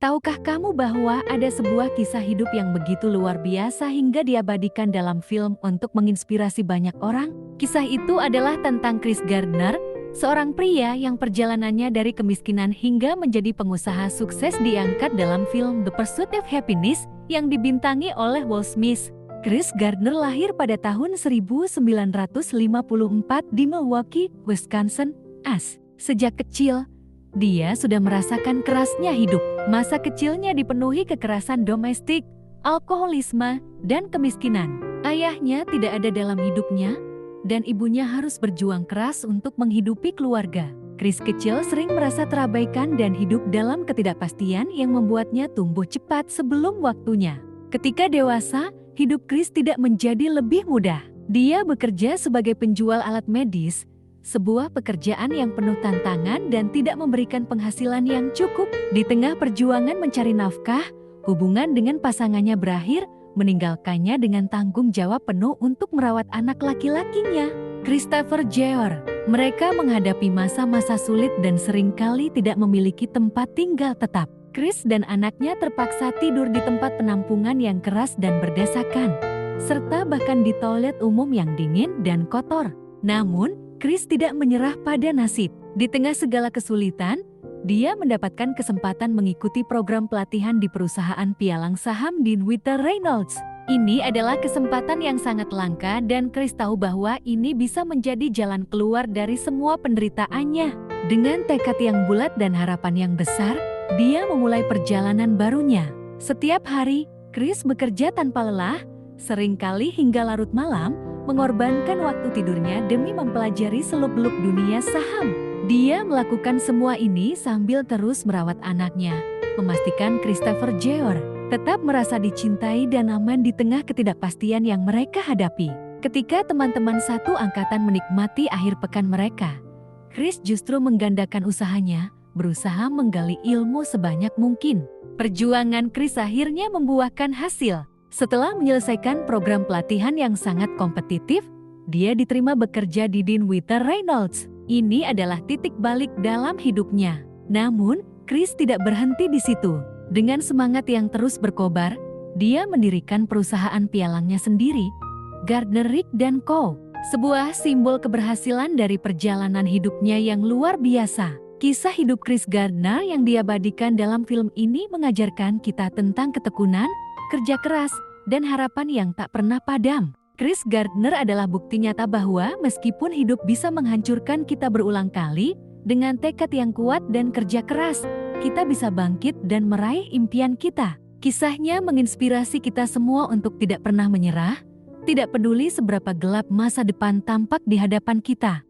Tahukah kamu bahwa ada sebuah kisah hidup yang begitu luar biasa hingga diabadikan dalam film untuk menginspirasi banyak orang? Kisah itu adalah tentang Chris Gardner, seorang pria yang perjalanannya dari kemiskinan hingga menjadi pengusaha sukses diangkat dalam film The Pursuit of Happiness yang dibintangi oleh Will Smith. Chris Gardner lahir pada tahun 1954 di Milwaukee, Wisconsin, US. Sejak kecil, dia sudah merasakan kerasnya hidup. Masa kecilnya dipenuhi kekerasan domestik, alkoholisme, dan kemiskinan. Ayahnya tidak ada dalam hidupnya, dan ibunya harus berjuang keras untuk menghidupi keluarga. Chris kecil sering merasa terabaikan dan hidup dalam ketidakpastian yang membuatnya tumbuh cepat sebelum waktunya. Ketika dewasa, hidup Chris tidak menjadi lebih mudah. Dia bekerja sebagai penjual alat medis, sebuah pekerjaan yang penuh tantangan dan tidak memberikan penghasilan yang cukup. Di tengah perjuangan mencari nafkah, hubungan dengan pasangannya berakhir, meninggalkannya dengan tanggung jawab penuh untuk merawat anak laki-lakinya, Christopher Jr. Mereka menghadapi masa-masa sulit dan seringkali tidak memiliki tempat tinggal tetap. Chris dan anaknya terpaksa tidur di tempat penampungan yang keras dan berdesakan, serta bahkan di toilet umum yang dingin dan kotor. Namun, Chris tidak menyerah pada nasib. Di tengah segala kesulitan, dia mendapatkan kesempatan mengikuti program pelatihan di perusahaan pialang saham Dinwiddie Reynolds. Ini adalah kesempatan yang sangat langka dan Chris tahu bahwa ini bisa menjadi jalan keluar dari semua penderitaannya. Dengan tekad yang bulat dan harapan yang besar, dia memulai perjalanan barunya. Setiap hari, Chris bekerja tanpa lelah, seringkali hingga larut malam, mengorbankan waktu tidurnya demi mempelajari seluk-beluk dunia saham. Dia melakukan semua ini sambil terus merawat anaknya, memastikan Christopher Jr. tetap merasa dicintai dan aman di tengah ketidakpastian yang mereka hadapi. Ketika teman-teman satu angkatan menikmati akhir pekan mereka, Chris justru menggandakan usahanya, berusaha menggali ilmu sebanyak mungkin. Perjuangan Chris akhirnya membuahkan hasil. Setelah menyelesaikan program pelatihan yang sangat kompetitif, dia diterima bekerja di Dinwiddie Reynolds. Ini adalah titik balik dalam hidupnya. Namun, Chris tidak berhenti di situ. Dengan semangat yang terus berkobar, dia mendirikan perusahaan pialangnya sendiri, Gardner Rigg & Co., sebuah simbol keberhasilan dari perjalanan hidupnya yang luar biasa. Kisah hidup Chris Gardner yang diabadikan dalam film ini mengajarkan kita tentang ketekunan, kerja keras, dan harapan yang tak pernah padam. Chris Gardner adalah bukti nyata bahwa meskipun hidup bisa menghancurkan kita berulang kali, dengan tekad yang kuat dan kerja keras, kita bisa bangkit dan meraih impian kita. Kisahnya menginspirasi kita semua untuk tidak pernah menyerah, tidak peduli seberapa gelap masa depan tampak di hadapan kita.